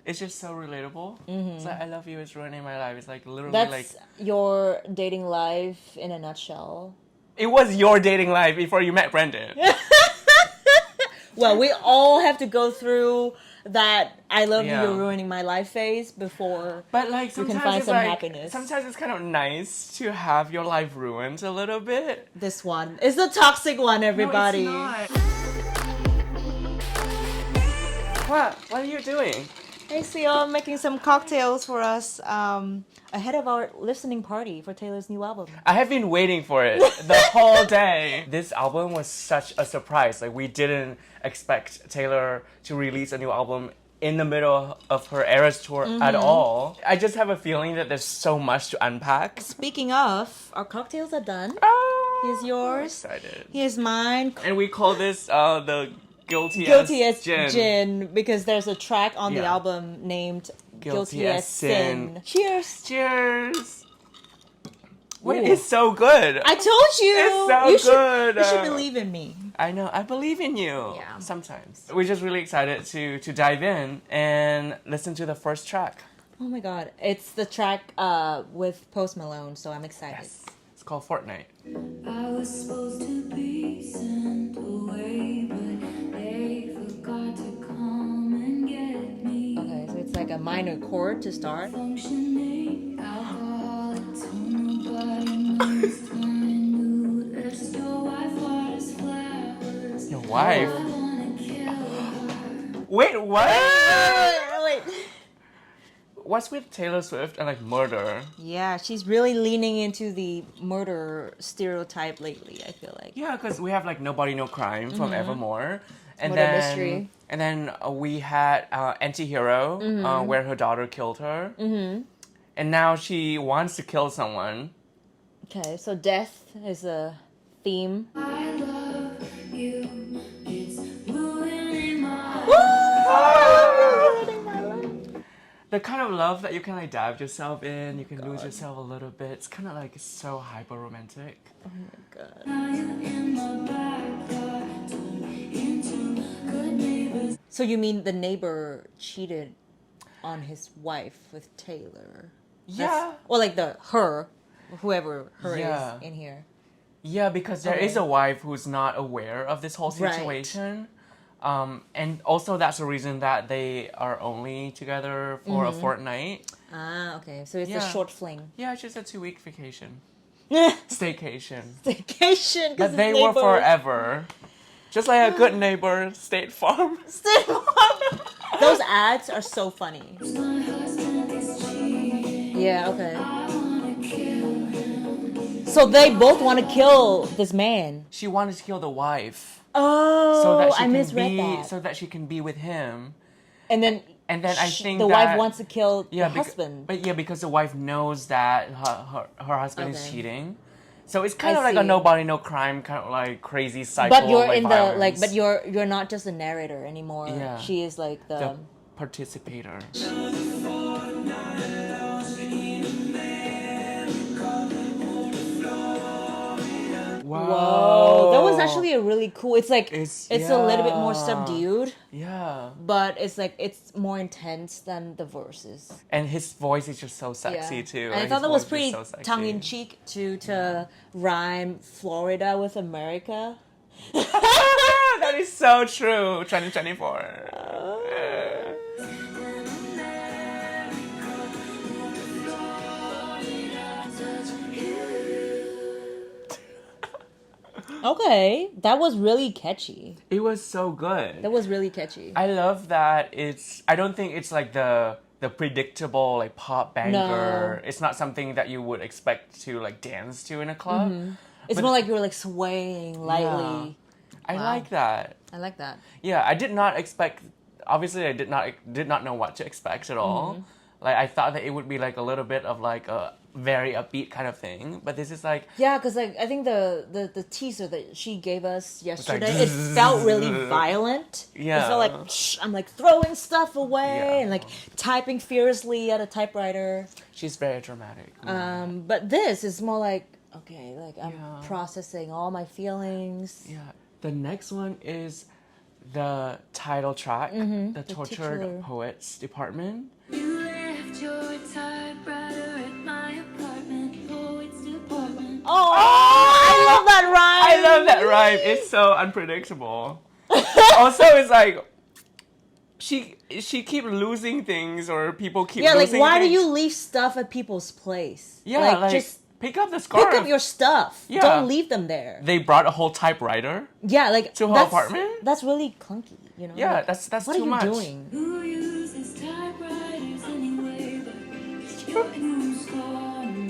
It's just so relatable. It's like, I love you, it's ruining my life. It's like literally That's like... your dating life in a nutshell. It was your dating life before you met Brendan. Well, we all have to go through that I love you, Yeah. you're ruining my life phase before But like we can sometimes find it's some like, happiness. sometimes it's kind of nice to have your life ruined a little bit. This one is the toxic one, everybody. No, it's not. What are you doing? Hey, Seal, I'm making some cocktails for us ahead of our listening party for Taylor's new album. I have been waiting for it the whole day. This album was such a surprise. Like, we didn't expect Taylor to release a new album in the middle of her Eras tour at all. I just have a feeling that there's so much to unpack. Speaking of, our cocktails are done. Oh, Here's yours. I'm excited. Here's mine. And we call this the Guilty as Gin, because there's a track on the Yeah. album named Guilty as Sin. Cheers. Cheers. Wait, Ooh. it's so good. I told you. It's so good. You should believe in me. I know. I believe in you. Yeah. Sometimes. We're just really excited to dive in and listen to the first track. Oh my god. It's the track with Post Malone, so I'm excited. Yes. It's called Fortnight. I was supposed to be sent away, but they forgot to come and get me. Okay, so it's like a minor chord to start. Functioning alcoholic, so nobody knows when I knew there's your wife was flowers. Your wife? I wanna kill her. Wait, what? Wait. What's with Taylor Swift and like murder? Yeah, she's really leaning into the murder stereotype lately, I feel like. Yeah, because we have like Nobody No Crime from Evermore. And Murder then, mystery. And then we had Antihero, where her daughter killed her. And now she wants to kill someone. Okay, so death is a theme. I love you, it's ruining my The kind of love that you can like dive yourself in, you can lose yourself a little bit. It's kind of like so hyper romantic. Oh my god. in my backyard, turn into good neighbors. So you mean the neighbor cheated on his wife with Taylor? Yeah. Or like whoever her Yeah. is in here. Yeah, because there is Okay. a wife who's not aware of this whole Right. situation. And also that's the reason that they are only together for a fortnight. Ah, okay. So it's a Yeah. short fling. Yeah, it's just a 2-week vacation. Staycation. Vacation. But they were forever. Just like a good neighbor, State Farm. Those ads are so funny. My husband is cheating. Yeah, okay. I wanna kill him. So they both want to kill this man. She wanted to kill the wife. Oh, So that she I can misread be, that. so that she can be with him. And then I think the that wife wants to kill the bec- husband. But yeah, because the wife knows that her husband is Okay. cheating. So it's kind I of like a see. Nobody No Crime kind of like crazy cycle. But you're of, like, in violence. the like, but you're not just a narrator anymore. Yeah. She is like the participator. Whoa, that was actually a really cool. It's like It's- it's a little bit more yeah. subdued, Yeah. but it's like it's more intense than the verses. And his voice is just so sexy too. And I Like, thought his that was voice is pretty so sexy. tongue in cheek to rhyme Florida with America. That is so true. 2024. Okay, that was really catchy. It was so good. That was really catchy. I love that I don't think it's like the predictable like pop banger. No. It's not something that you would expect to like dance to in a club. It's But- more like you're like swaying lightly. I Wow. like that. I like that. Yeah, I did not expect. Obviously, I did not know what to expect at all. Mm-hmm. Like I thought that it would be like a little bit of like a very upbeat kind of thing, but this is like Yeah, because like I think the teaser that she gave us yesterday, like it felt really violent. Yeah. It felt like I'm like throwing stuff away Yeah. and like typing fiercely at a typewriter. she's very dramatic. But this is more like okay, like I'm Yeah. processing all my feelings. Yeah. The next one is the title track, the the Tortured titular. Poets Department. You left your typewriter at my apartment, poets department. Oh, I love that rhyme. I love that rhyme. It's so unpredictable. Also, it's like she keep losing things, or people keep Yeah, like losing why do things. you leave stuff at people's place? Yeah, like just pick up the scarf. pick up your stuff. Yeah. Don't leave them there. They brought a whole typewriter. Yeah, like To her that's, apartment? That's really clunky, you know? Yeah, Like, that's what too are you much. doing? Who uses typewriters anyway? But your who's gone?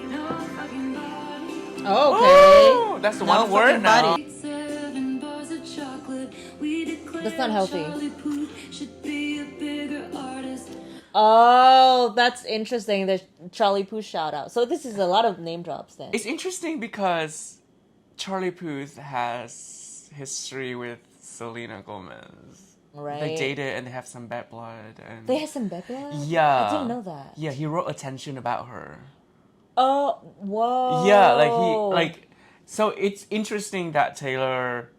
No fucking body. Oh, That's the No one word fucking now. body. 7 bars of chocolate. We declare That's not healthy. Charlie Puth should be a bigger artist. Oh, that's interesting. The Charlie Puth shout out. So this is a lot of name drops then. It's interesting because Charlie Puth has history with Selena Gomez. Right. They dated and they have some bad blood. And They had some bad blood? yeah, I didn't know that. Yeah, he wrote attention about her. Oh, whoa. Yeah, so it's interesting that Taylor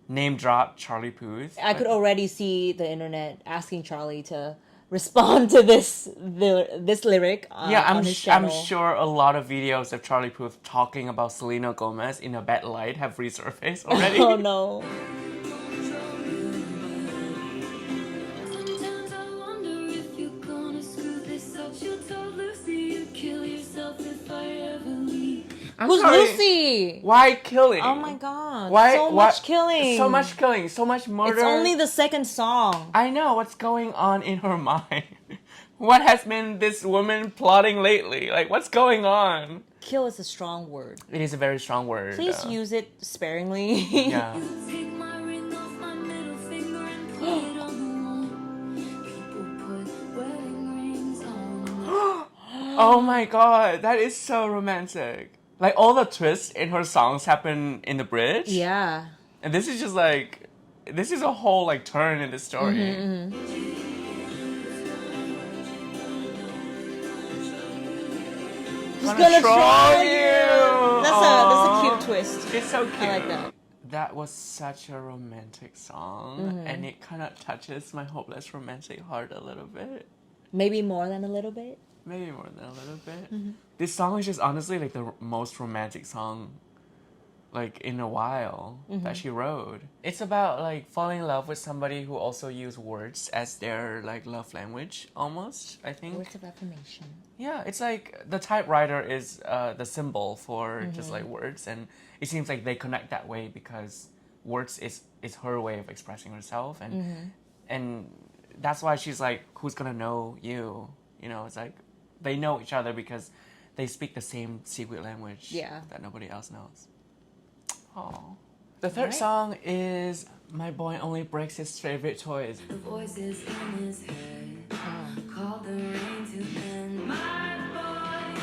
name dropped Charlie Puth. I could already see the internet asking Charlie to respond to this lyric on, Yeah, on his channel. I'm sure a lot of videos of Charlie Puth talking about Selena Gomez in a bad light have resurfaced already. Oh no. Sometimes I wonder if you're gonna screw this up. You told Lucy you'd kill yourself if I ever leave. I'm Who's sorry. Lucy? Why killing? Oh my god. Why? So much killing. So much killing. So much murder. It's only the second song. I know what's going on in her mind. What has been this woman plotting lately? Like, what's going on? Kill is a strong word. It is a very strong word. Please use it sparingly. Yeah. Take my ring off my middle finger and put it on the wall. People put wedding rings on. Oh my god, that is so romantic. Like, all the twists in her songs happen in the bridge. Yeah. And this is just like, this is a whole like turn in the story. He's gonna troll you. That's Aw. a cute twist. It's so cute. I like that. That was such a romantic song, and it kind of touches my hopeless romantic heart a little bit. Maybe more than a little bit. Maybe more than a little bit. This song is just honestly like the most romantic song like in a while that she wrote. It's about like falling in love with somebody who also use words as their like love language almost, I think. Words of affirmation. Yeah, it's like the typewriter is the symbol for just like words, and it seems like they connect that way because words is her way of expressing herself, and that's why she's like, who's gonna know you? You know, it's like they know each other because they speak the same secret language Yeah. that nobody else knows. Oh. The third Right. song is My Boy Only Breaks His Favorite Toys. The voices in his head call the rain to bend. My boy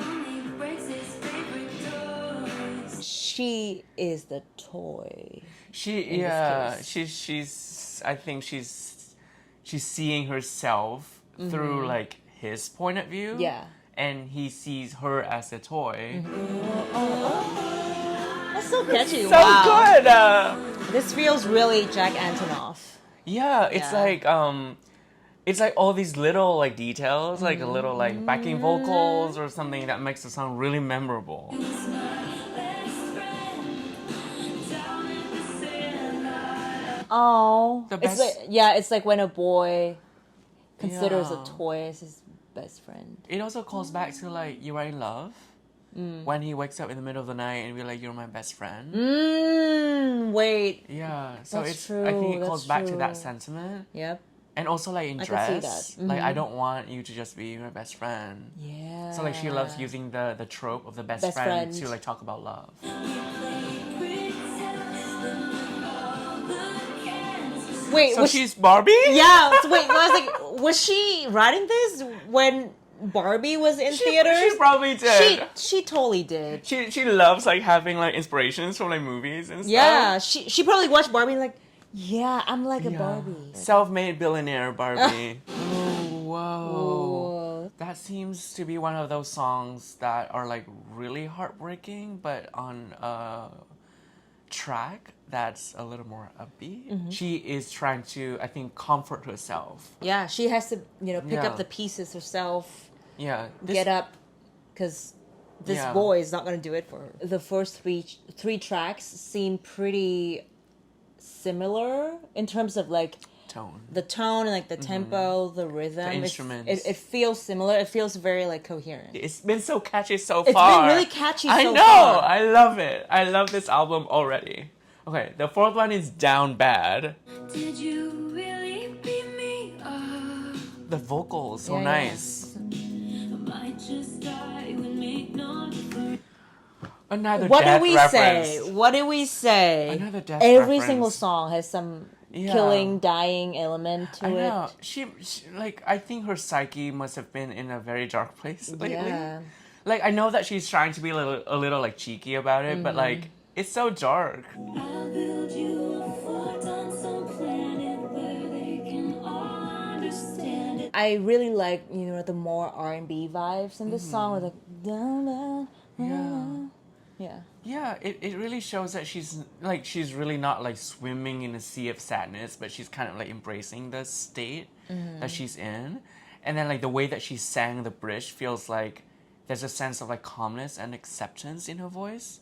only breaks his favorite toys. She is the toy. She this she's I think she's seeing herself through like his point of view. Yeah. And he sees her as a toy. That's so catchy. So Wow. good. This feels really Jack Antonoff. Yeah, it's Yeah. it's like all these little like details, like a little like backing vocals or something that makes the song really memorable. Oh. The It's best- like, yeah, it's like when a boy considers Yeah. a toy as his best friend. It also calls back to like You Are in Love. When he wakes up in the middle of the night and be like, you're my best friend. Wait. Yeah, so That's it's I think it true, calls that's back to that true. sentiment. Yep. And also like in I can see dress. that. Like I don't want you to just be my best friend. Yeah. So like she loves using the trope of the best, Best friend friend. to like talk about love. Wait, So was she's Barbie? yeah. So wait, I was like, was she writing this when Barbie was in theaters? She probably did. She totally did. She loves like having like inspirations from like movies and stuff. Yeah, she probably watched Barbie and like, yeah, I'm like a Barbie. Self-made billionaire Barbie. Oh, whoa. Whoa. That seems to be one of those songs that are like really heartbreaking, but on a track that's a little more upbeat. She is trying to, I think, comfort herself. Yeah, she has to, pick Yeah. up the pieces herself, Yeah. get up, because this Yeah. boy is not going to do it for her. The first three tracks seem pretty similar in terms of like Tone. the tone and like the tempo, the rhythm. The It's- instruments. It feels similar. It feels very like coherent. It's been so catchy so It's far. been really catchy I so know. far. I love it. I love this album already. Okay, the fourth one is Down Bad. Did you really beat me up? The vocals so Yeah, yeah. nice. I might just die, it would make no difference. Another What death did we reference. say? What did we say? Another death Every reference. single song has some Yeah. killing, dying element to I know. it. She like I think her psyche must have been in a very dark place lately. Yeah. Like I know that she's trying to be a little like cheeky about it, but like it's so dark. I'll build you a fort on some planet where they can all understand it. I really like, the more R&B vibes in this song with like down, down, down. Yeah. Yeah, it really shows that she's really not like swimming in a sea of sadness, but she's kind of like embracing the state that she's in. And then like the way that she sang the bridge feels like there's a sense of like calmness and acceptance in her voice.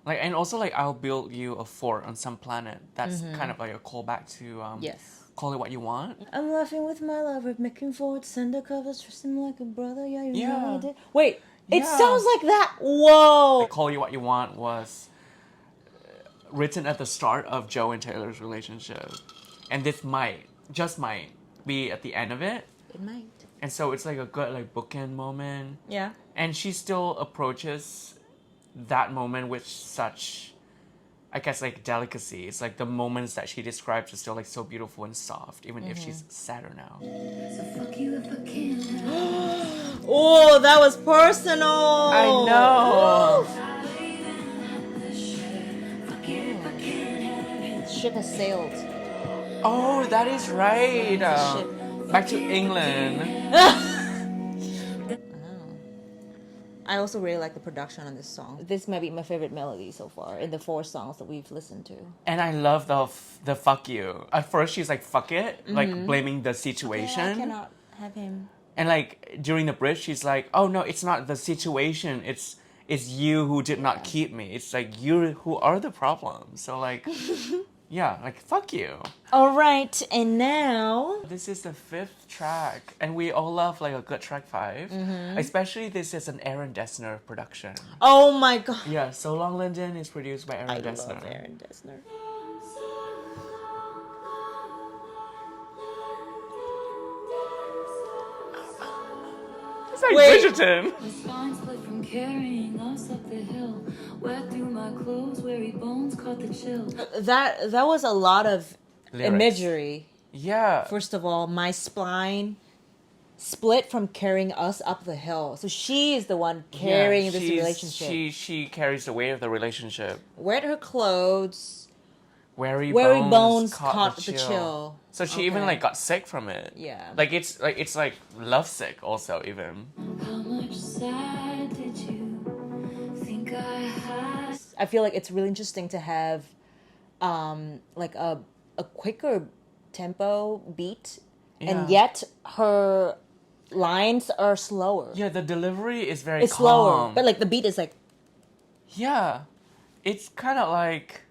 Like and also like I'll build you a fort on some planet. That's kind of like a callback to Yes. Call It What You Want. I'm laughing with my lover, making forwards, undercovers, trust him like a brother. Yeah, you know Yeah. I did. Wait, it Yeah. sounds like that. Whoa. Call You What You Want was written at the start of Joe and Taylor's relationship. And this just might be at the end of it. It might. And so it's like a good like bookend moment. Yeah. And she still approaches that moment with such, I guess, like delicacy. It's like the moments that she describes are still like so beautiful and soft, even if she's sadder now. So fuck you if I can have. Oh, that was personal. I know. Fuck it if I can have it. Ship has sailed. Oh, that is right. Ship. Back to England. I also really like the production on this song. This might be my favorite melody so far in the 4 songs that we've listened to. And I love the fuck you. At first she's like fuck it, like blaming the situation. I cannot have him. And like during the bridge she's like, oh no, it's not the situation, it's you who did not keep me. It's like you who are the problem. So like yeah, like fuck you. All right, and now This is the 5th track, and we all love like a good track 5. Especially this is an Aaron Dessner production. oh my god, Yeah, So Long Linden is produced by Aaron I Dessner. love Aaron Dessner. It's like Wait. Bridgerton. My spine split from carrying us up the hill. Wet through my clothes, weary bones caught the chill. That was a lot of Lyrics. imagery. Yeah. First of all, my spine split from carrying us up the hill. So she is the one carrying this relationship. She carries the weight of the relationship. Wet her clothes. Weary Bones caught the chill. So she even Okay. like got sick from it. Yeah. Like it's like love sick also even. How much sad did you think I had? I feel like it's really interesting to have like a quicker tempo beat, and Yeah. yet her lines are slower. Yeah, the delivery is very It's calm. slower, but like the beat is like Yeah. It's kind of like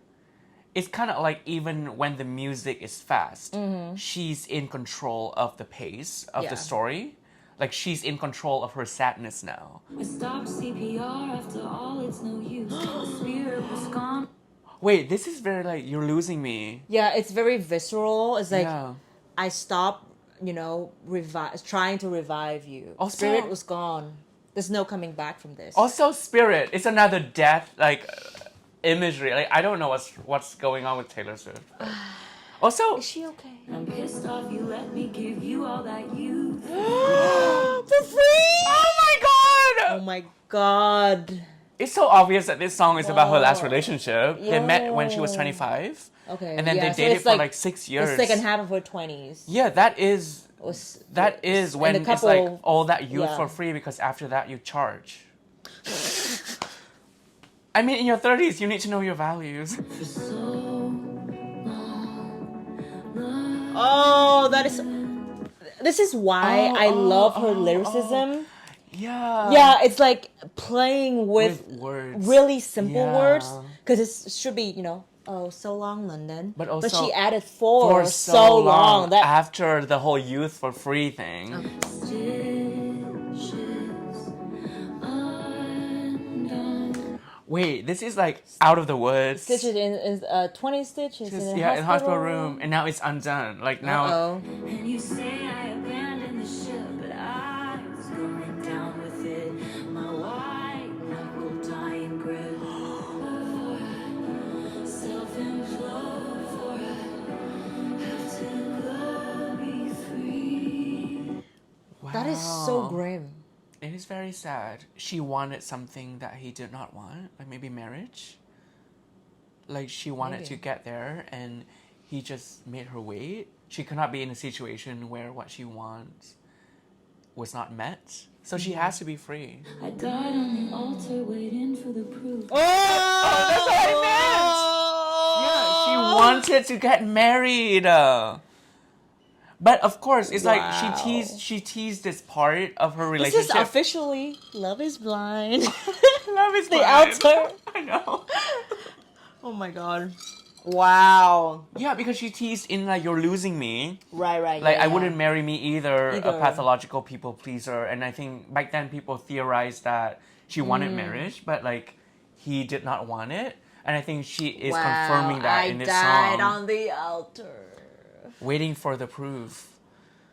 even when the music is fast, she's in control of the pace of Yeah. the story. Like she's in control of her sadness now. I stopped CPR after all, it's no use. The spirit was gone. Wait, this is very like you're losing me. yeah, it's very visceral. It's like Yeah. I stopped, trying to revive you. Also- Spirit was gone. There's no coming back from this. Also, Spirit. It's another death like imagery. Like I don't know what's going on with Taylor Swift. but- Also, Is she okay? I'm pissed off you let me give you all that you. For free? oh my god! Oh my god. It's so obvious that this song is about her last Whoa. relationship. They met when she was Yo. 25. Okay. And then yeah, they so dated it's for like 6 years. The second half of her 20s. Yeah, that is was That is and when the it's like couple- all that youth yeah. for free, because after that you charge. I mean, in your 30s, you need to know your values. For so long, Oh, that is. This is why I love her lyricism. Yeah. Yeah, it's like playing with words. really simple Yeah. words because it should be, oh, so long, London. But also she added For for so long. That after the whole youth for free thing. stitches undone. Wait, this is like out of the woods. stitches in 20 stitches Just- in a yeah, in hospital hospital room, and now it's undone. Like now, Uh-oh. And you say I abandoned the ship, but I was going down with it. My white knuckle dying grip. Self-implode for I have to go be free. wow. That is so grim. It is very sad. She wanted something that he did not want, like maybe marriage. Like she wanted Maybe. to get there, and he just made her wait. She could not be in a situation where what she wants was not met. So she has to be free. I died on the altar waiting for the proof. Oh, that's what I meant! Yeah, she wanted to get married. But of course, it's like Wow. she teased this part of her This relationship. is officially Love is Blind. Love is the blind. altar. I know. Oh my god. Wow. Yeah, because she teased in like you're losing me. Right. Like yeah, I yeah. wouldn't marry me either, a Either. pathological people pleaser. And I think back then people theorized that she wanted Mm. marriage, but like he did not want it. And I think she is Wow, confirming that I in this died song. on the altar. Waiting for the proof.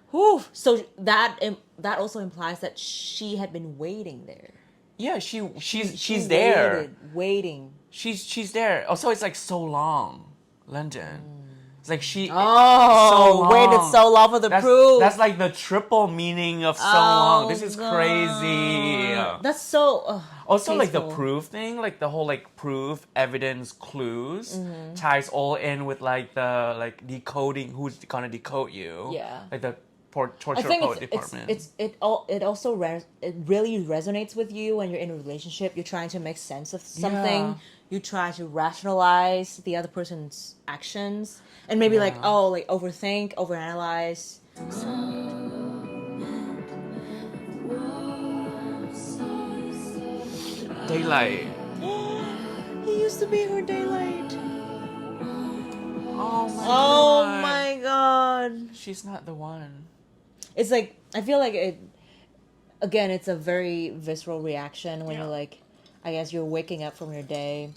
Whew. So that also implies that she had been waiting there. Yeah, she's She there. waiting. She's there. Also, it's like so long, London. It's like she. Oh, so long. waited so long for the proof. That's like the triple meaning of so long. This is God. crazy. That's so. Also, like the tasteful. proof thing, like the whole like proof, evidence, clues, Mm-hmm. ties all in with like the like decoding. Who's gonna decode you? Yeah. Like the I torture think code department. it also it really resonates with you when you're in a relationship. You're trying to make sense of something. Yeah. You try to rationalize the other person's actions, and maybe like overthink, overanalyze. Daylight. He used to be her daylight. Oh my Oh god. my god. She's not the one. It's like I feel like it. Again, it's a very visceral reaction when Yeah. you're like, I guess you're waking up from your day.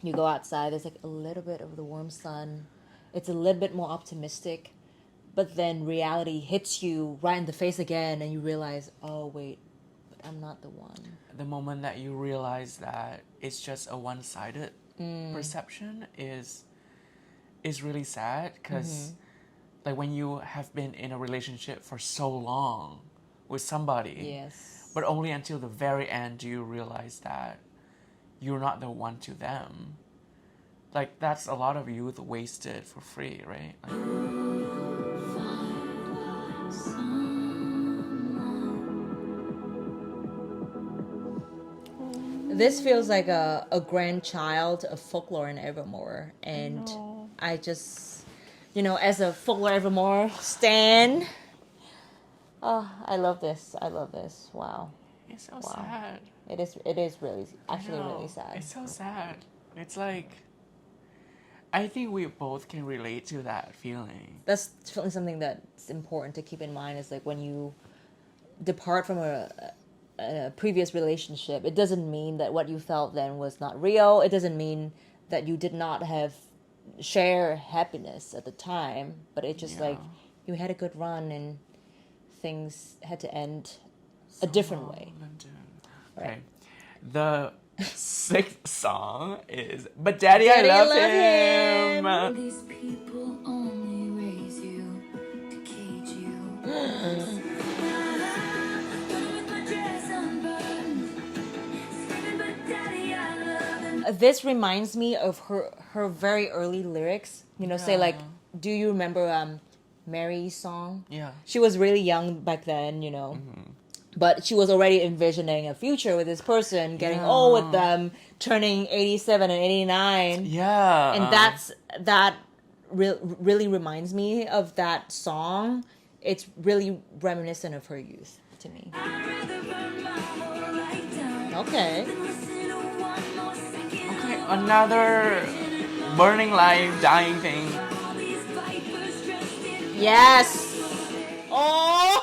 You go outside. There's like a little bit of the warm sun. It's a little bit more optimistic, but then reality hits you right in the face again, and you realize, oh wait, but I'm not the one. The moment that you realize that it's just a one-sided perception is really sad, because like when you have been in a relationship for so long with somebody, Yes. but only until the very end do you realize that you're not the one to them. Like that's a lot of youth wasted for free, right? Like, This feels like a grandchild of Folklore and Evermore, and I just, as a Folklore Evermore stan, oh, I love this. Wow, it's so Wow. sad. it is really actually No, really sad. It's so sad. It's like, I think we both can relate to that feeling. That's certainly something that's important to keep in mind. Is like when you depart from a previous relationship, it doesn't mean that what you felt then was not real. It doesn't mean that you did not share happiness at the time, but it's just like you had a good run and things had to end a different way. Okay. The sixth song is But Daddy, Daddy, I I Love Love Him. These people only raise you to cage you. With my dress unbuttoned, screaming, "But Daddy, I love him." This reminds me of her very early lyrics. Say like, do you remember Mary song. Yeah. She was really young back then, but she was already envisioning a future with this person, getting old with them, turning 87 and 89. Yeah. And that really reminds me of that song. It's really reminiscent of her youth to me. Okay. Okay, another burning life, dying thing. Yes. Oh.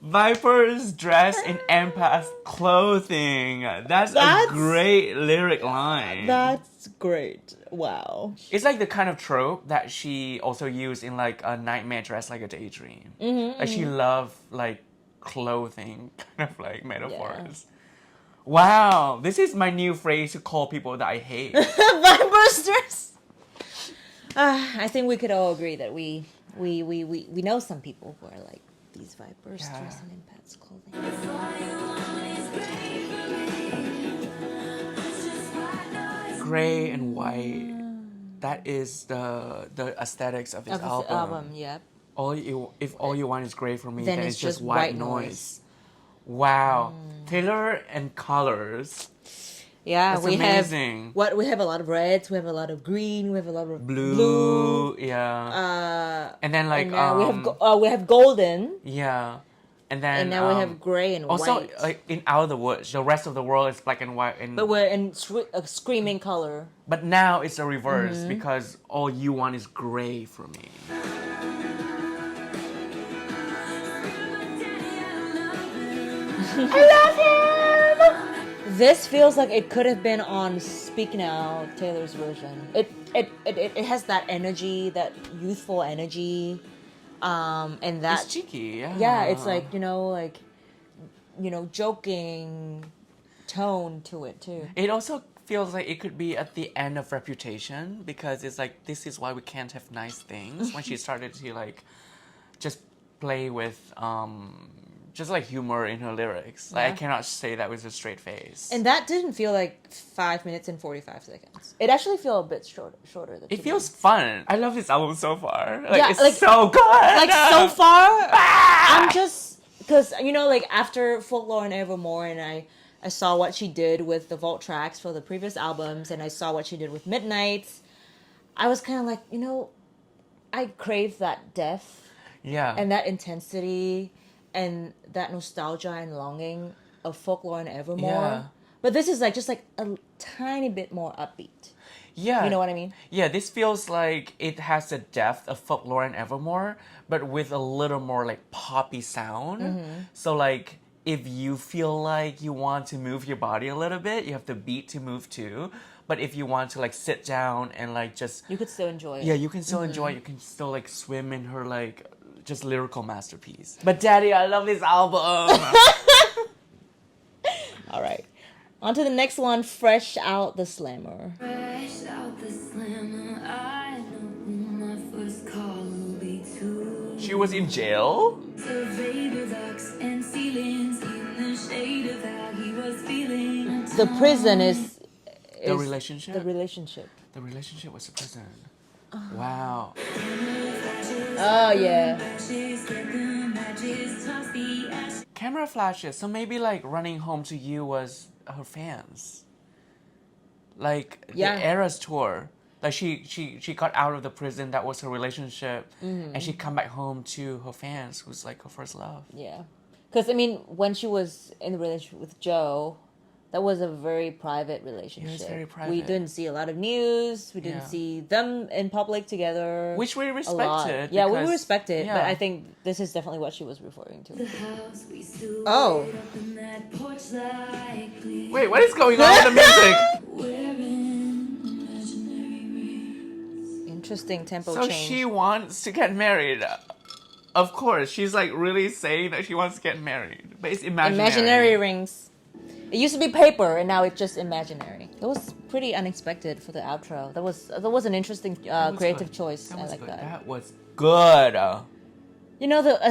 Vipers dressed in empath clothing. That's a great lyric line. That's great. Wow. It's like the kind of trope that she also used in like a nightmare dressed like a daydream. Like she loved like clothing kind of like metaphors. Yeah. Wow, this is my new phrase to call people that I hate. Vipers dress. I think we could all agree that we know some people who are like these vipers dressed in empath's clothing. Gray and white. That is the aesthetics of this album. Yep. If all you want is gray for me, then it's just white noise. Wow. Taylor and colors. Yeah, That's we amazing. we have a lot of reds, we have a lot of green, we have a lot of blue. Yeah. And then like we have golden. Yeah. And then now we have gray and also, white. Also, like in Out of the Woods, the rest of the world is black and white. But we're in a screaming color. But now it's a reverse because all you want is gray for me. I love him! This feels like it could have been on Speak Now, Taylor's version. It has that energy, that youthful energy. And that it's cheeky, yeah. Yeah, it's like joking tone to it too. It also feels like it could be at the end of Reputation because it's like this is why we can't have nice things. When she started to like just play with just like humor in her lyrics. Like I cannot say that with a straight face. And that didn't feel like 5 minutes and 45 seconds. It actually felt a bit shorter. It feels fun. I love this album so far. Like yeah, it's like, so good. Like so far, I'm just because like after Folklore and Evermore, and I saw what she did with the vault tracks for the previous albums, and I saw what she did with Midnights. I was kind of like, I crave that depth. Yeah. And that intensity. And that nostalgia and longing of Folklore and Evermore. Yeah. But this is just like a tiny bit more upbeat. Yeah. You know what I mean? Yeah, this feels like it has the depth of Folklore and Evermore, but with a little more like poppy sound. So like if you feel like you want to move your body a little bit, you have the beat to move too. But if you want to like sit down and like just... You could still enjoy it. Yeah, you can still enjoy it. You can still like swim in her like... just lyrical masterpiece. But Daddy, I love this album. All right. On to the next one, Fresh Out the Slammer. Fresh out the slammer, I know who my first call will be to. She was in jail? Survey the locks and ceilings in the shade of how he was feeling. The prison is the relationship? The relationship. The relationship was the prison. Wow. Oh, yeah. Camera flashes. So maybe like Running Home to You was her fans. Like the Eras tour. Like she got out of the prison, that was her relationship. And she come back home to her fans, who's like her first love. Yeah. Because, when she was in the relationship with Joe, that was a very private relationship. It was very private. We didn't see a lot of news. We didn't see them in public together. Which we respected. Yeah, we respect it. Yeah. But I think this is definitely what she was referring to. Oh. Wait, what is going on with the music? Interesting tempo so change. She wants to get married. Of course, she's like really saying that she wants to get married. But it's imaginary. Imaginary rings. It used to be paper, and now it's just imaginary. That was pretty unexpected for the outro. That was an interesting creative choice. I like that. That was good. I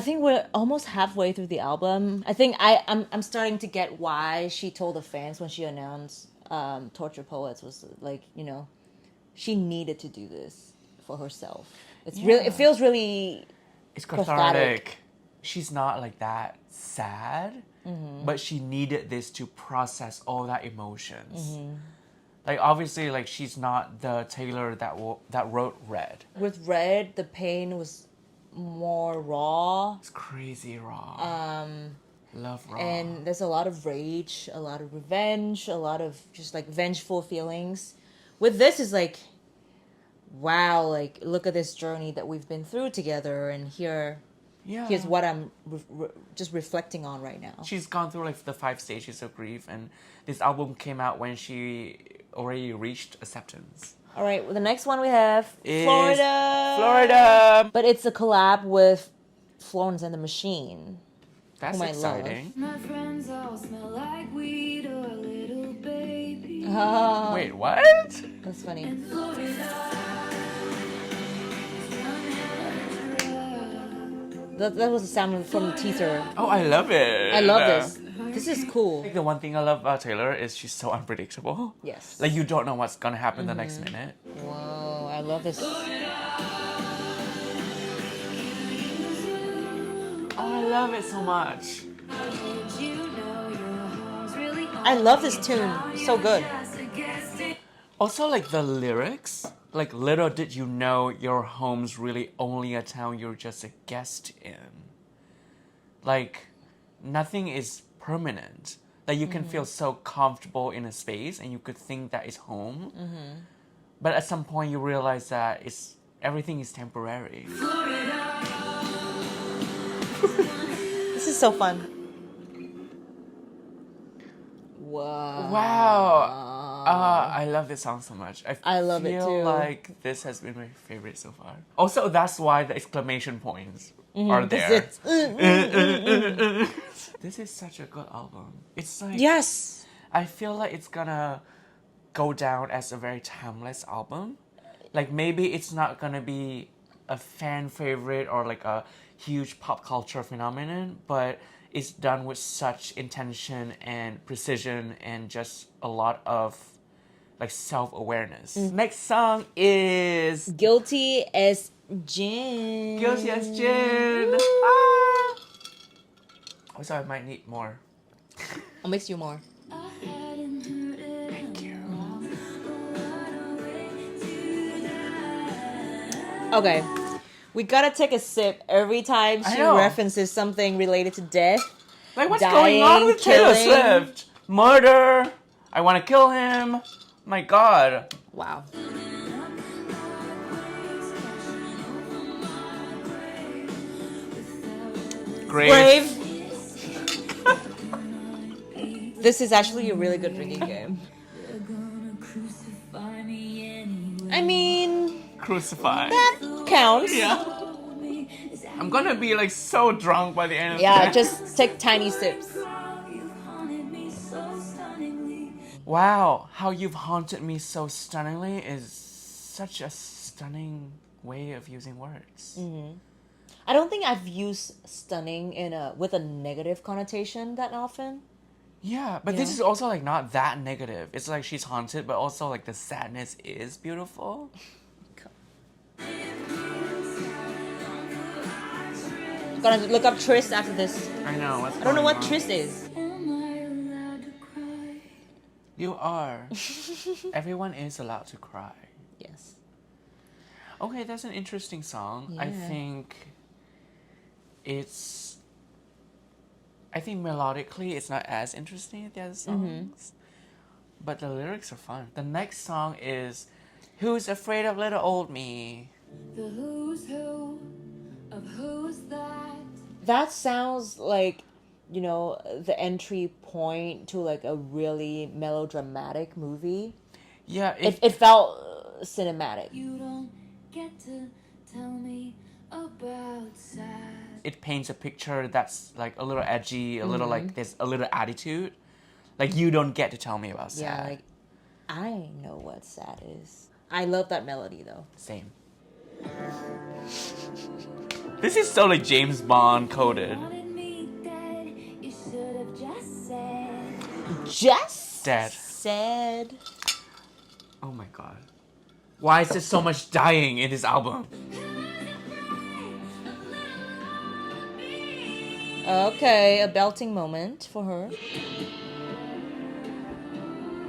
think we're almost halfway through the album. I think I'm starting to get why she told the fans when she announced Torture Poets was like, she needed to do this for herself. It's really, it feels really It's cathartic. cathartic. She's not like that sad, but she needed this to process all that emotions. Like obviously, like she's not the Taylor that wrote Red. With Red, the pain was more raw. It's crazy raw. Love raw. And there's a lot of rage, a lot of revenge, a lot of just like vengeful feelings. With this is like, wow, like look at this journey that we've been through together, and here's what I'm just reflecting on right now. She's gone through like the 5 stages of grief, and this album came out when she already reached acceptance. All right, well, the next one we have Is Florida. But it's a collab with Florence and the Machine. That's whom I love. exciting. My friends all smell like weed or a little baby. Oh, Wait, what? that's funny. That was the sound from the teaser. Oh, I love it. I love this. This is cool. Like the one thing I love about Taylor is she's so unpredictable. Yes. Like you don't know what's gonna happen the next minute. Whoa, I love this. Oh, I love it so much. I love this tune. So good. Also, like the lyrics, like little did you know your home's really only a town you're just a guest in. Like, nothing is permanent. Like you can feel so comfortable in a space and you could think that is home. But at some point you realize that everything is temporary. This is so fun. Wow. Wow. I love this song so much. I love it feel too. like this has been my favorite so far. Also, that's why the exclamation points are there. This is such a good album. It's like Yes. I feel like it's gonna go down as a very timeless album. Like maybe it's not gonna be a fan favorite or like a huge pop culture phenomenon, but it's done with such intention and precision and just a lot of like self-awareness. Next song is Guilty as Gin. Guilty as Gin. Ah. Also, I might need more. I'll mix you more. Thank you. Okay. We gotta take a sip every time I she know. references something related to death. Like, what's Dying, going on with Taylor killing. Swift? Murder. I want to kill him. My God. Wow. Grave. This is actually a really good drinking game. I mean, Crucify. that counts. Yeah. I'm gonna be like so drunk by the end of Yeah, the just take tiny sips. Wow, how you've haunted me so stunningly is such a stunning way of using words. I don't think I've used stunning with a negative connotation that often. Yeah, but this is also like not that negative. It's like she's haunted, but also like the sadness is beautiful. Gonna look up Tris after this. I know. I don't know what Tris is. You are. Everyone is allowed to cry. Yes. Okay, that's an interesting song. I Yeah. think melodically it's not as interesting as the other songs. But the lyrics are fun. The next song is Who's Afraid of Little Old Me? The who's who of who's that? That sounds like, you know, the entry point to like a really melodramatic movie. Yeah, It felt cinematic. You don't get to tell me about sad. it paints a picture that's like a little edgy, a little like there's a little attitude. Like you don't get to tell me about sad. Yeah, like I know what sad is. I love that melody though. Same. This is so like James Bond coded. Wanted me dead, you should have just said. Just Dead. said. Oh my God. Why is there so much dying in this album? Okay, a belting moment for her.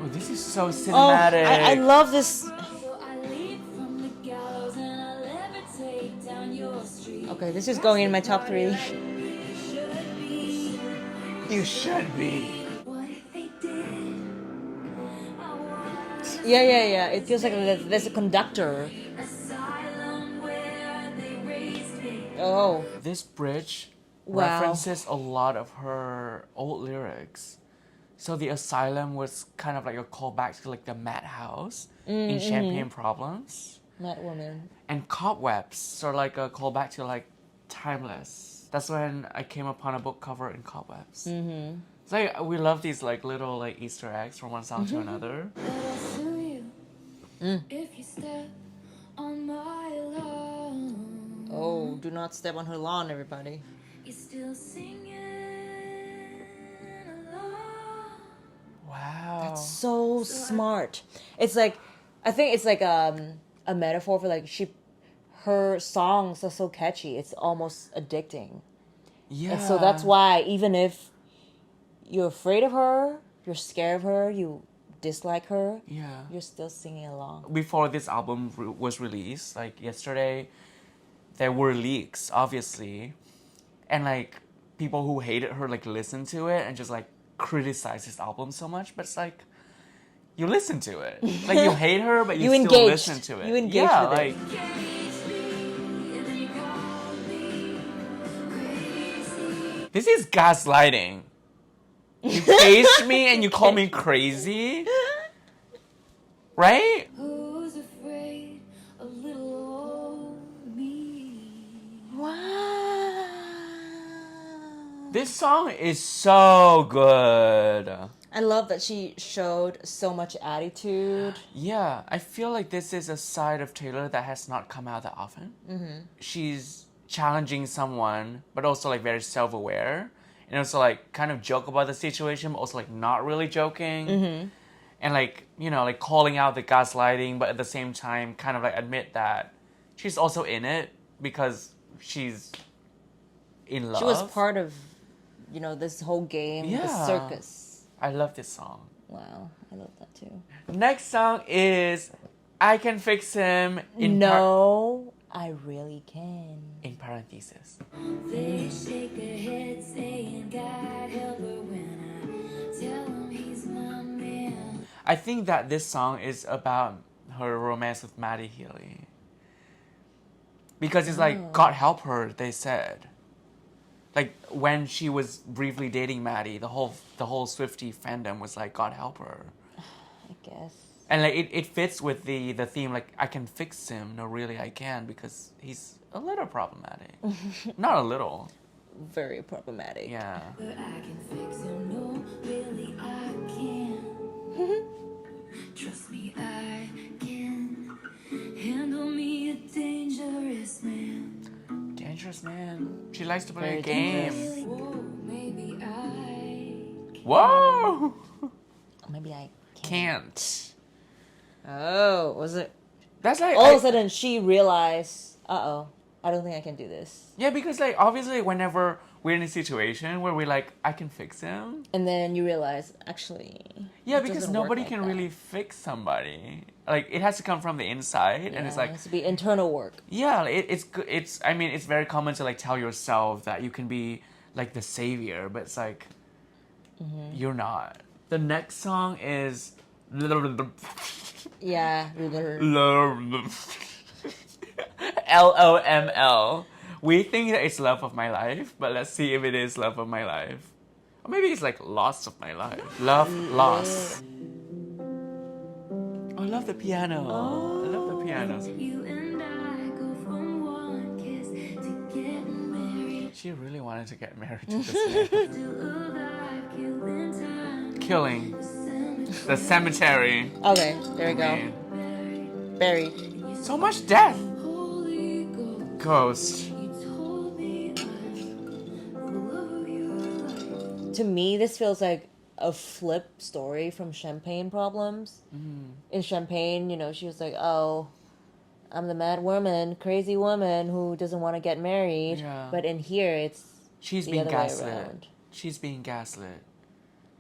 Oh, this is so Oh, cinematic. I love this. So I leap from the gallows and I levitate down your street. Okay, this is going in my top 3. You should be. What they did, I was Yeah. It feels like there's a conductor. asylum where they raised me. Oh, This bridge Wow. references a lot of her old lyrics. So the asylum was kind of like a callback to like the madhouse in Champagne Problems. that woman. And Cobwebs, sort of like a callback to like Timeless. That's when I came upon a book cover in Cobwebs. Mm-hmm. It's like we love these like little like Easter eggs from one song to another. But I'll sue you if you step on my lawn. Oh, do not step on her lawn, everybody. You're still singing along. Wow. So smart. It's like, I think it's like a metaphor for like her songs are so catchy. It's almost addicting. Yeah. And so that's why even if you're afraid of her, you're scared of her, you dislike her, Yeah. you're still singing along. Before this album was released, like yesterday, there were leaks, obviously, and like people who hated her like listened to it and just like criticized this album so much. But it's like you listen to it, like you hate her, but you You still engaged. listen to it. You engaged yeah, with it. like this is gaslighting. You paged me and you call me crazy, right? Who's afraid of little old me? Wow. This song is so good. I love that she showed so much attitude. Yeah, I feel like this is a side of Taylor that has not come out that often. Mm-hmm. She's challenging someone, but also like very self-aware, and also like kind of joke about the situation, but also like not really joking, and like like calling out the gaslighting, but at the same time kind of like admit that she's also in it because she's in love. She was part of, this whole game, the Yeah. circus. I love this song. Wow, I love that too. Next song is I Can Fix Him No, I really can. in parentheses. They shake their heads saying God help her when I tell him he's my man. I think that this song is about her romance with Maddie Healy. Because it's like, God help her, they said. Like, when she was briefly dating Maddie, the whole Swiftie fandom was like, God help her. I guess. And like, it fits with the theme, like, I can fix him. No, really, I can, because he's a little problematic. Not a little. Very problematic. Yeah. But I can fix him, no, really I can. Trust me, I can handle me a dangerous man. Dangerous man. She likes to play Very a game. dangerous. Whoa, maybe I Whoa! Maybe I can't. Can't. Oh, was it? That's like... All of a sudden, she realized, I don't think I can do this. Yeah, because like obviously whenever we're in a situation where we're like, I can fix him. And then you realize, actually. Yeah, it because doesn't work nobody like can that. really fix somebody. Like it has to come from the inside, and it's Yeah, like, it has to be internal work. yeah, it's good. It's I mean, it's very common to like tell yourself that you can be like the savior, but it's like you're not. The next song is. Yeah. LOML. We think that it's love of my life, but let's see if it is love of my life. Or maybe it's like loss of my life. Love, loss. Oh, I love the piano. I love the piano. you and I go from one kiss to getting married. She really wanted to get married to this man. Still alive, killing time. Killing. Cemetery. The cemetery. Okay, there we go. Man. Buried. So much death. Holy Ghost, Ghost. you told me I love you like To me, this feels like a flip story from Champagne Problems. In Champagne, she was like, oh, I'm the mad woman, crazy woman who doesn't want to get married. Yeah. But in here, it's She's the being other way gaslit. around. She's being gaslit.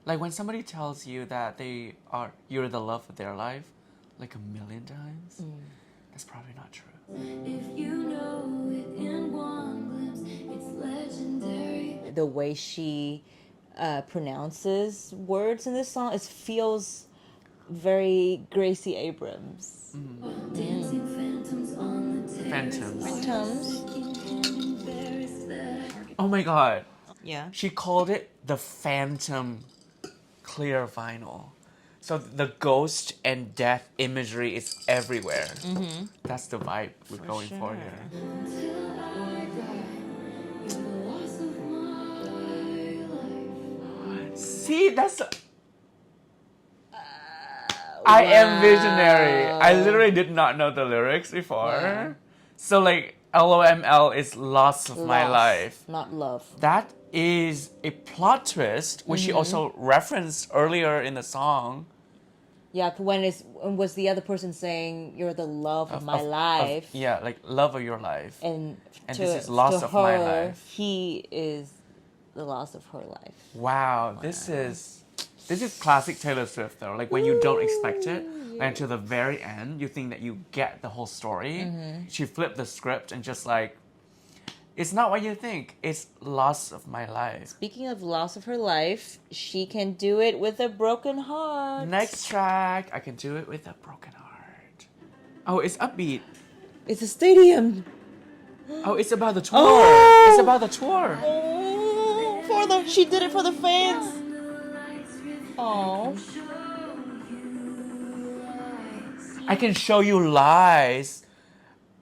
Like when somebody tells you that you're the love of their life, like a million times, that's probably not true. If you know it in one glimpse, it's legendary. The way she pronounces words in this song, it feels very Gracie Abrams. Dancing phantoms on the terrace. Phantoms. Embarrassed. Oh my god. Yeah. She called it the Phantom clear vinyl. So the ghost and death imagery is everywhere. That's the vibe we're going for sure. here. Till I die, you're the loss of my life. See, that's. I am visionary. I literally did not know the lyrics before. Yeah. So, like, LOML is loss of my Loss, life. not love. That is a plot twist, which she also referenced earlier in the song. Yeah, when was the other person saying you're the love of my life, Yeah, like, love of your life. and this is loss of my life. He is the loss of her life. Wow, this is classic Taylor Swift though. Like when you don't expect it, and until the very end, you think that you get the whole story. She flipped the script and just like, it's not what you think. It's loss of my life. Speaking of loss of her life, she can do it with a broken heart. Next track, I can do it with a broken heart. Oh, it's upbeat. It's a stadium. Oh, it's about the tour. Oh! It's about the tour. Oh, she did it for the fans. Oh, I can show you lies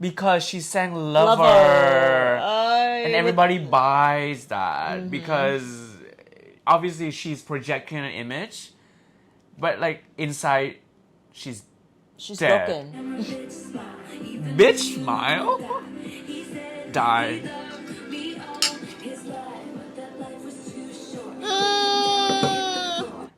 because she sang Lover. And everybody buys that because obviously she's projecting an image, but like inside she's dead. broken. Bitch smile? Died.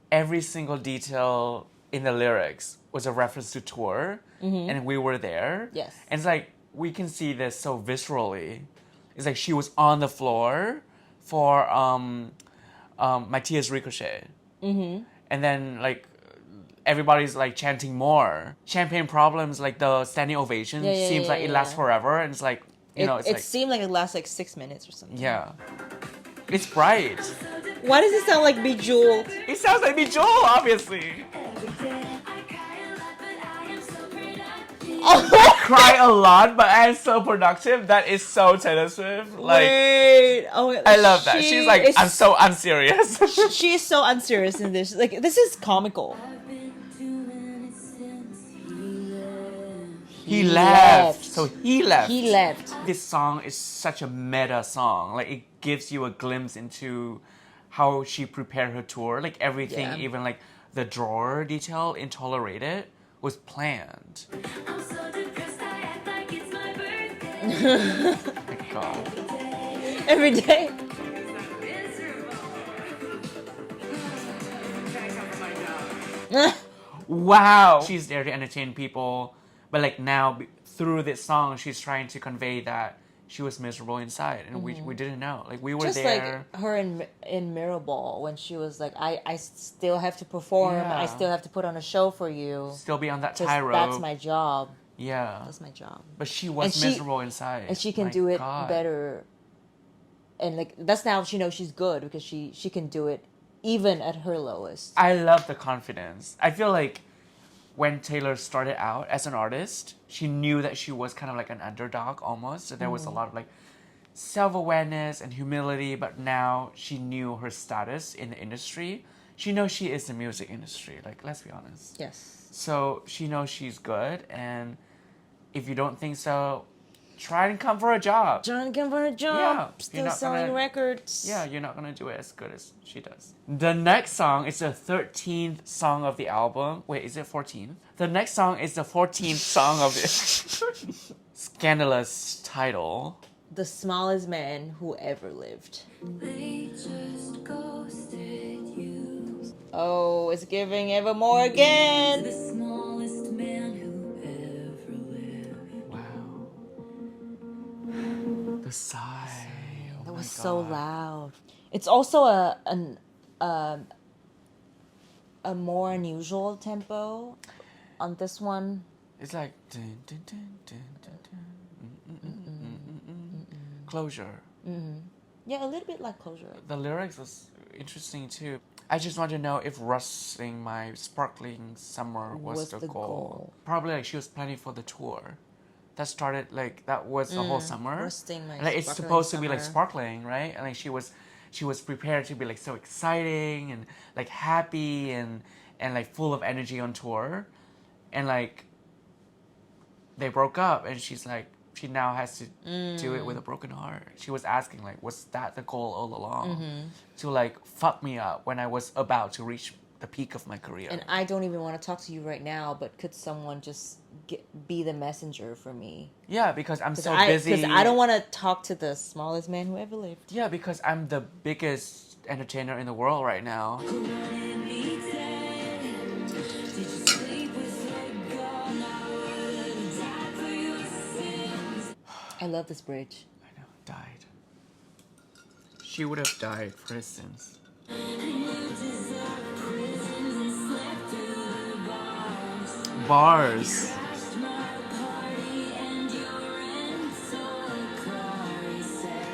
Every single detail in the lyrics was a reference to tour, and we were there. Yes. And it's like, we can see this so viscerally. It's like she was on the floor for Matthias Ricochet. And then, like, everybody's, like, chanting more. Champagne Problems, like, the standing ovation seems like it lasts forever. And it's like, you know, it's it like... seemed like it lasts like 6 minutes or something. Yeah. It's bright. Why does it sound like Bejeweled? It sounds like me, Joel, obviously. Cry a lot, but I am so productive. That is so Taylor Swift. Like, Wait. Oh, I love that. She's like, I'm so unserious. She is so unserious in this. Like, this is comical. He left. So he left. He left. This song is such a meta song. Like, it gives you a glimpse into how she prepared her tour. Like, everything, Yeah. even like the drawer detail in Tolerated was planned. I'm so depressed, I act like it's my birthday. My God. Every day. Wow. She's there to entertain people, but like now through this song, she's trying to convey that she was miserable inside, and we didn't know. Like we were Just there. like her in Mirrorball when she was like, I still have to perform. Yeah. I still have to put on a show for you. Still be on that 'Cause tightrope. that's my job. Yeah. That's my job. But she was And she- miserable inside. And she can My do it God. better. And like that's now she knows she's good because she can do it even at her lowest. I love the confidence. I feel like when Taylor started out as an artist, she knew that she was kind of like an underdog almost. So there was a lot of like self-awareness and humility, but now she knew her status in the industry. She knows she is the music industry, like, let's be honest. Yes. So she knows she's good, and if you don't think so, try and come for a job. John came for a job. Yeah, you're Still not selling gonna- records. Yeah, you're not gonna do it as good as she does. The next song is the 13th song of the album. Wait, is it 14th? The next song is the 14th song of the scandalous title. The smallest man who ever lived. They just ghosted you. Oh, it's giving Evermore again. The smallest man who ever lived. Wow. so God. loud. It's also a more unusual tempo on this one. It's like dun, dun, dun, dun, dun, dun. Closure. Yeah, a little bit like Closure. The lyrics was interesting too. I just want to know if rusting my sparkling summer was the goal. Probably like she was planning for the tour. That started like that was the whole summer. Rusting my And, like, it's sparkling supposed to be like summer. sparkling, right? And like she was prepared to be like so exciting and like happy and like full of energy on tour. And like they broke up and she's like she now has to do it with a broken heart. She was asking like, was that the goal all along? To like fuck me up when I was about to reach the peak of my career. And I don't even want to talk to you right now, but could someone just be the messenger for me? Yeah, because I'm so Because busy. I don't want to talk to the smallest man who ever lived. Yeah, because I'm the biggest entertainer in the world right now. I love this bridge. I know, died. She would have died for his sins. Bars.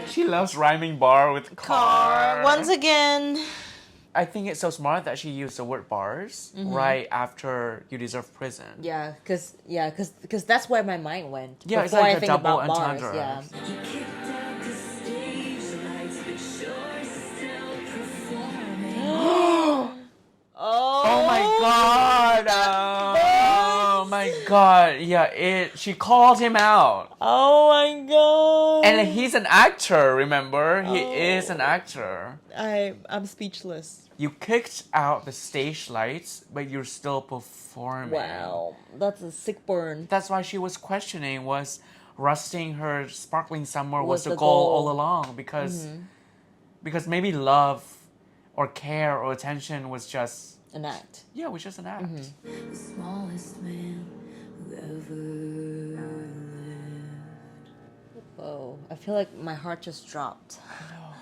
She loves rhyming bar with car. Once again. I think it's so smart that she used the word bars right after You Deserve Prison. Yeah, because that's where my mind went. Yeah, it's before like I a think double about bars. entendre. Yeah. Oh my god! Oh my god! Yeah, she called him out. Oh my god! And he's an actor, remember? He is an actor. I'm speechless. You kicked out the stage lights, but you're still performing. Wow, that's a sick burn. That's why she was questioning, was rusting her sparkling summer was the the goal goal. all along? Because maybe love or care or attention was just... An act. Yeah, it was just an act. The smallest man who ever lived. Whoa, I feel like my heart just dropped. I know.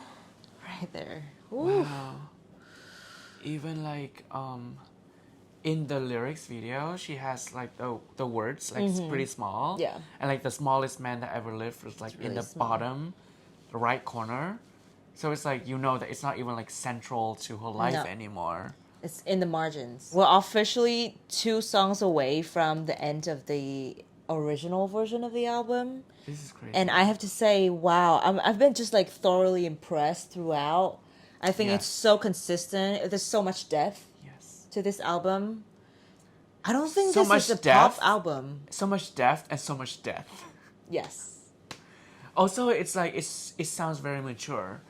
Right there. Ooh. Wow. Even like in the lyrics video, she has like the words like it's pretty small. Yeah. And like the smallest man that ever lived was like in really the small. bottom, the right corner. So it's like, you know, that it's not even like central to her life No. anymore. It's in the margins. We're officially 2 songs away from the end of the original version of the album. This is crazy. And I have to say, wow, I've been just like thoroughly impressed throughout. I think it's Yes. so consistent. There's so much depth Yes. to this album. I don't think So this much is a depth. pop album. So much depth and so much death. Yes. Also, it's like it sounds very mature.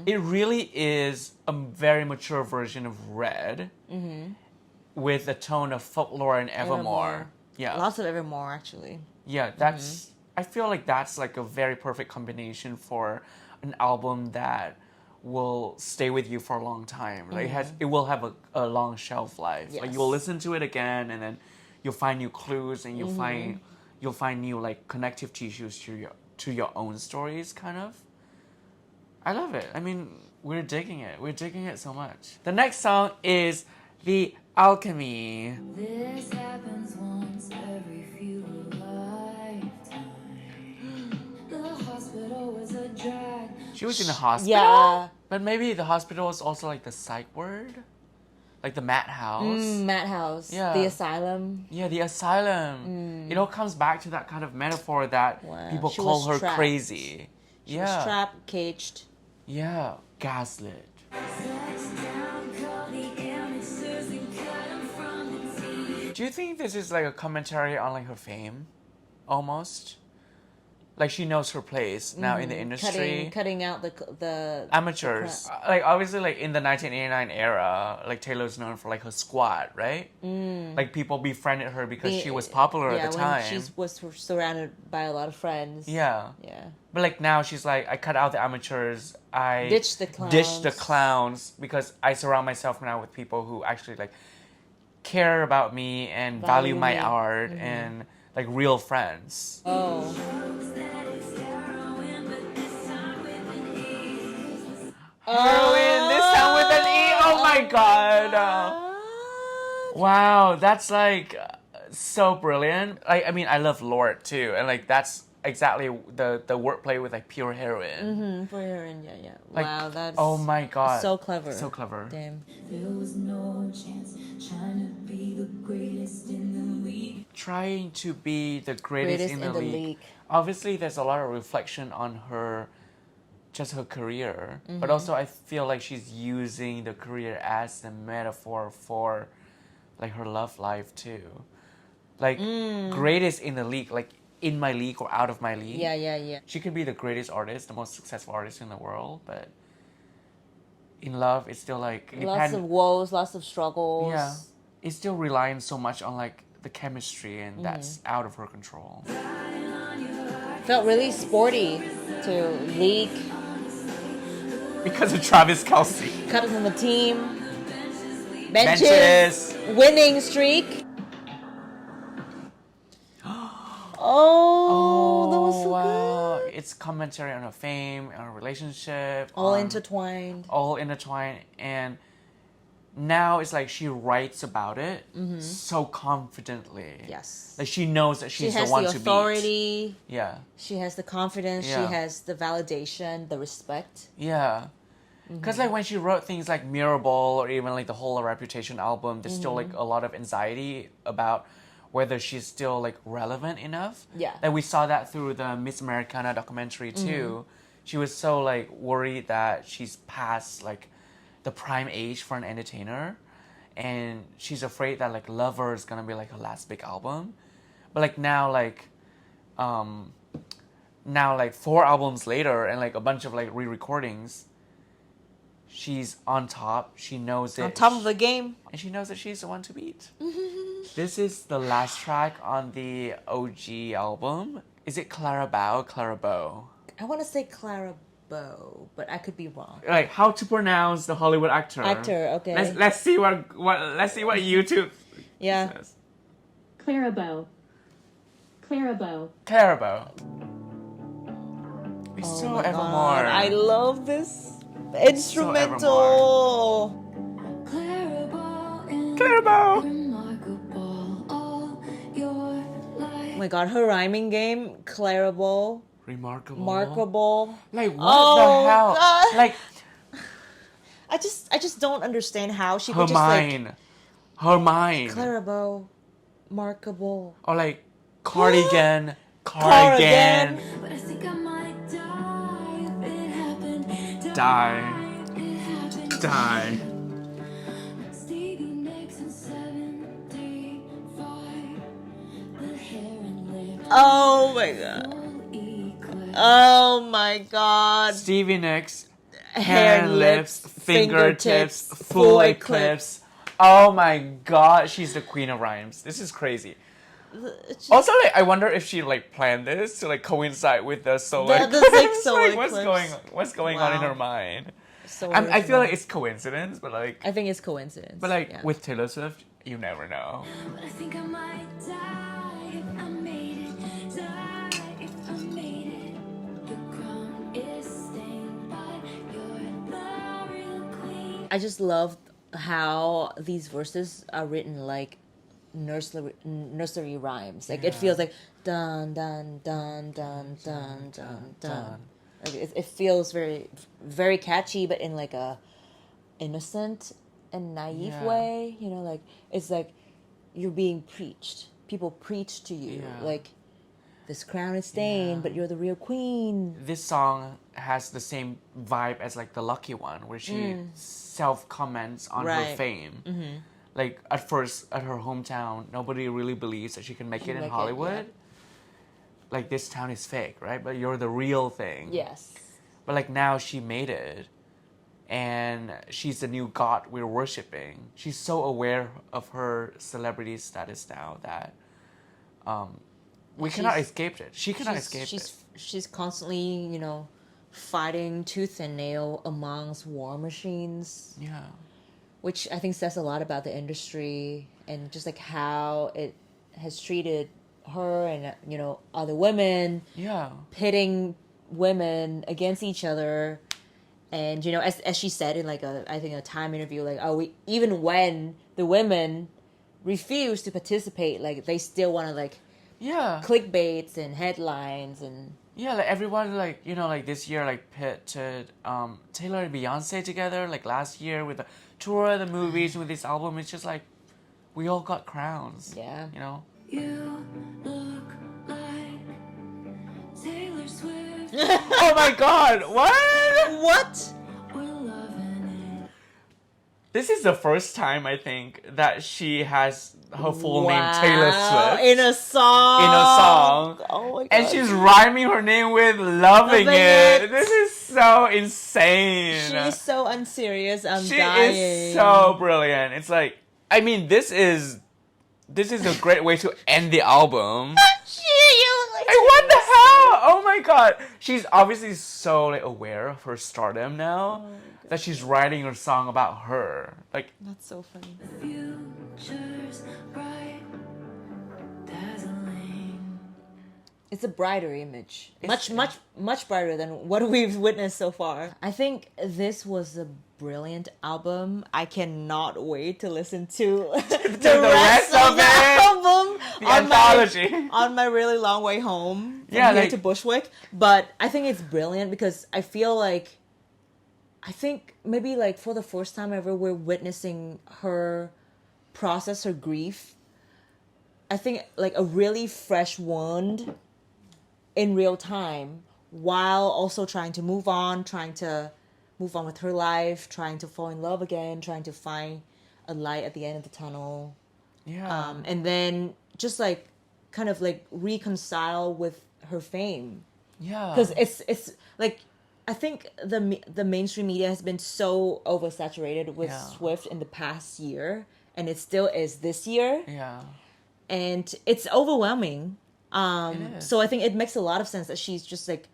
It really is a very mature version of Red, with a tone of Folklore and Evermore. Yeah, Lots of Evermore, actually. yeah. That's I feel like that's like a very perfect combination for an album that will stay with you for a long time. Like it will have a long shelf life. Like you'll Yes. listen to it again, and then you'll find new clues, and you'll find new like connective tissues to your own stories, kind of. I love it. I mean, we're digging it. We're digging it so much. The next song is The Alchemy. This happens once every few lifetimes. The hospital was a drag. She was in the hospital. Yeah. But maybe the hospital is also like the psych ward? Like the madhouse. Madhouse. Yeah. The asylum. Yeah, the asylum. It all comes back to that kind of metaphor that Wow. people She call was her trapped. crazy. She yeah. was trapped, caged. Yeah. Gaslit. Do you think this is like a commentary on like her fame? Almost? Like she knows her place now in the industry. Cutting out the Amateurs. Like obviously like in the 1989 era, like Taylor's known for like her squad, right? Like people befriended her because she was popular at the time. When she was surrounded by a lot of friends. Yeah. Yeah. But like now she's like, I cut out the amateurs. I Ditch the clowns because I surround myself now with people who actually like care about me and value my me. art and like real friends. Oh. Heroin, this time with an E. Oh my god. Wow, that's like so brilliant. I mean, I love Lord too, and like that's exactly the wordplay with like pure heroin. For heroin, yeah. Like, Wow, that's oh my god, so clever. so clever. Damn. There was no chance trying to be the greatest in the league. Trying to be the greatest in the league. Obviously, there's a lot of reflection on her, just her career, but also I feel like she's using the career as the metaphor for like her love life too. Like greatest in the league, like in my league or out of my league. Yeah. She could be the greatest artist, the most successful artist in the world, but in love, it's still like Lots of woes, lots of struggles. Yeah, it's still relying so much on like the chemistry, and that's out of her control. Felt really sporty to leak, Because of Travis Kelce. captain from the team, Benches. winning streak. Oh, that was so wow. good. It's commentary on her fame, on her relationship. All on- intertwined. All intertwined. And now it's like she writes about it so confidently. Yes. Like she knows that She she's has the one the to authority. beat. Yeah. She has the confidence. Yeah. She has the validation, the respect. Yeah. Because like when she wrote things like Mirrorball or even like the whole Reputation album, there's still like a lot of anxiety about whether she's still like relevant enough. Yeah. Like we saw that through the Miss Americana documentary too. She was so like worried that she's past like the prime age for an entertainer, and she's afraid that like Lover is gonna be like her last big album. But like now like 4 albums later and like a bunch of like re-recordings, she's on top. She knows it. On top of the game. And she knows that she's the one to beat. This is the last track on the OG album. Is it Clara Bow? Clara Bow. I want to say Clara Bow, but I could be wrong. Like how to pronounce the Hollywood actor. Okay. Let's see what YouTube Yeah. says. Clara Bow. Clara Bow. Clara Bow. We Oh saw my Evermore. God, I love this instrumental. Clara Bow and Clara Bow. remarkable all your life. Oh my God, her rhyming game, Clara Bow, Remarkable. Like what Oh, the hell? God. Like I just don't understand how she her could just mind. Her mind. Clara Bow, markable. Or like cardigan. Cardigan. But I think I might die if it happened. Die. It happened. Die. Stevie Nicks in 75. The hair and lips. Oh my God. Full eclipse. Oh my God. Stevie Nicks, Hair hand, and lips, lips, fingertips, fingertips, full full eclipse. Oh my god, she's the queen of rhymes. This is crazy. Also, like, I wonder if she like planned this to like coincide with the solar The eclipse. like solar Like, eclipse. what's going on in Wow. her mind? So I feel original. like it's coincidence, but like, I think it's coincidence. Yeah. with Taylor Swift, you never know. But I think I might die if I made it. Die if I made it. The crown is stained, but you're the real queen. I just love how these verses are written like nursery rhymes. Like it feels like dun dun dun dun dun dun dun. Like it feels very very catchy, but in like a innocent and naive Yeah. way. You know, like it's like you're being preached. People preach to you Yeah. like this crown is stained, but you're the real queen. This song has the same vibe as like the Lucky One, where she self-comments on her Right. fame. Like at first, at her hometown, nobody really believes that she can make it in make it, Hollywood. Like this town is fake, right? But you're the real thing. Yes. But like now she made it, and she's the new god we're worshiping. She's so aware of her celebrity status now that we cannot She's- escape it. She cannot escape it. She's constantly, you know, fighting tooth and nail amongst war machines, Yeah. which I think says a lot about the industry and just like how it has treated her and you know other women, Yeah. pitting women against each other, And you know, as she said in like I think a Time interview, like, oh, even when the women refuse to participate, like they still want to like Yeah. clickbaits and headlines and Yeah, like everyone, like, you know, like this year, like pitted Taylor and Beyonce together, like last year with the tour, the movies, with this album. It's just like we all got crowns. Yeah. You know. You look like Taylor Swift. Oh my God! What? what? We're loving it. This is the first time I think that she has her full name Wow, Taylor Swift in a song. in a song. Oh my god! And she's rhyming her name with loving Loving it. it. This is so insane. She's so unserious. I'm She dying. is so brilliant. It's like, I mean, this is a great way to end the album. You look like Like, what the hell? Oh my God. She's obviously so like aware of her stardom now that she's writing her song about her. Like, That's so funny. Future's bright, dazzling. It's a brighter image. Much brighter than what we've witnessed so far. I think this was a brilliant album. I cannot wait to listen to the rest of the it. album the anthology. on my really long way home from Yeah, here like- to Bushwick. But I think it's brilliant because I feel like maybe like for the first time ever we're witnessing her process her grief. I think like a really fresh wound in real time while also trying to move on with her life, trying to fall in love again, trying to find a light at the end of the tunnel. yeah. And then just like kind of like reconcile with her fame. Yeah. Because it's like I think the mainstream media has been so oversaturated with Yeah. Swift in the past year, and it still is this year, Yeah. and it's overwhelming. It is. So I think it makes a lot of sense that she's just like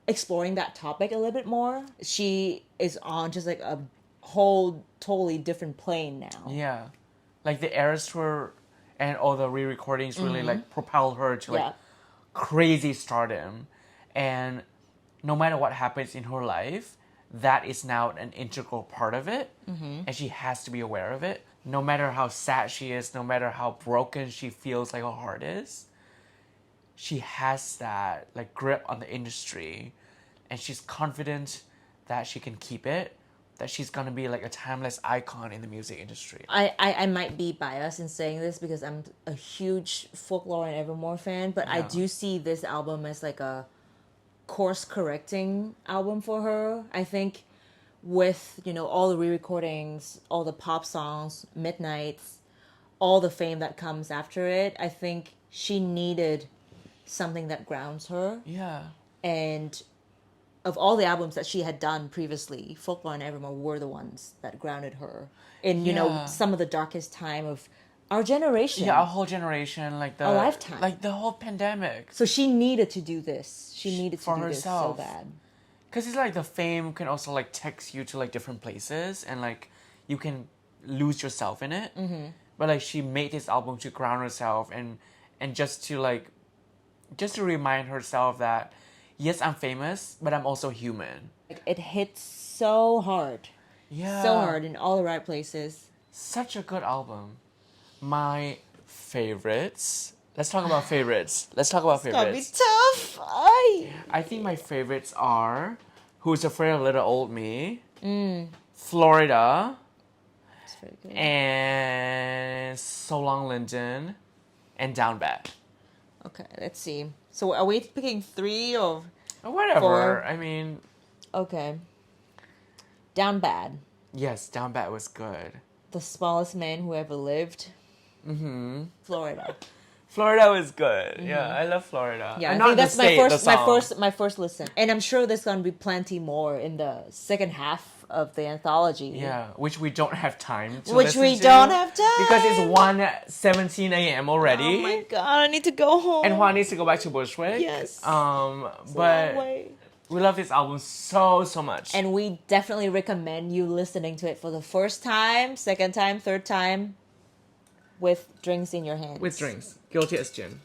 exploring that topic a little bit more. She is on just like a whole totally different plane now. Yeah. Like the Eras tour and all the re-recordings really like propelled her to like Yeah. crazy stardom. And no matter what happens in her life, that is now an integral part of it. And she has to be aware of it. No matter how sad she is, no matter how broken she feels like her heart is, she has that like grip on the industry, and she's confident that she can keep it, that she's gonna be like a timeless icon in the music industry. I might be biased in saying this because I'm a huge Folklore and Evermore fan, but I Yeah. do see this album as like a course correcting album for her. I think with, you know, all the re-recordings, all the pop songs, Midnights, all the fame that comes after it, I think she needed something that grounds her. Yeah. And of all the albums that she had done previously, Folklore and Evermore were the ones that grounded her in, you know, Yeah. some of the darkest time of our generation. Yeah, our whole generation, like the A lifetime. like the whole pandemic. So she needed to do this. She needed to For do herself. this so bad. Because it's like the fame can also like text you to like different places, and like you can lose yourself in it. But like she made this album to ground herself and just to remind herself that yes, I'm famous, but I'm also human. Like, it hits so hard. Yeah. So hard in all the right places. Such a good album. My favorites. Let's talk about favorites. Gotta be tough. I think my favorites are Who's Afraid of Little Old Me, Florida, It's very good. and So Long Linden, and Down Bad. Okay, let's see. So are we picking 3 or... Whatever. 4. I mean, Okay. Down Bad. yes, Down Bad was good. The Smallest Man Who Ever Lived. Florida. Florida was good. Yeah, I love Florida. Yeah, And I not think the that's state, my first listen. And I'm sure there's gonna be plenty more in the second half of the anthology. Yeah, which we don't have time to Which listen we to don't have time. because it's 1:17 a.m. already. Oh my god, I need to go home. And Juan needs to go back to Bushwick. Yes. It's a long But way. we love this album so much. And we definitely recommend you listening to it for the first time, second time, third time, with drinks in your hands. with drinks, guilty as gin.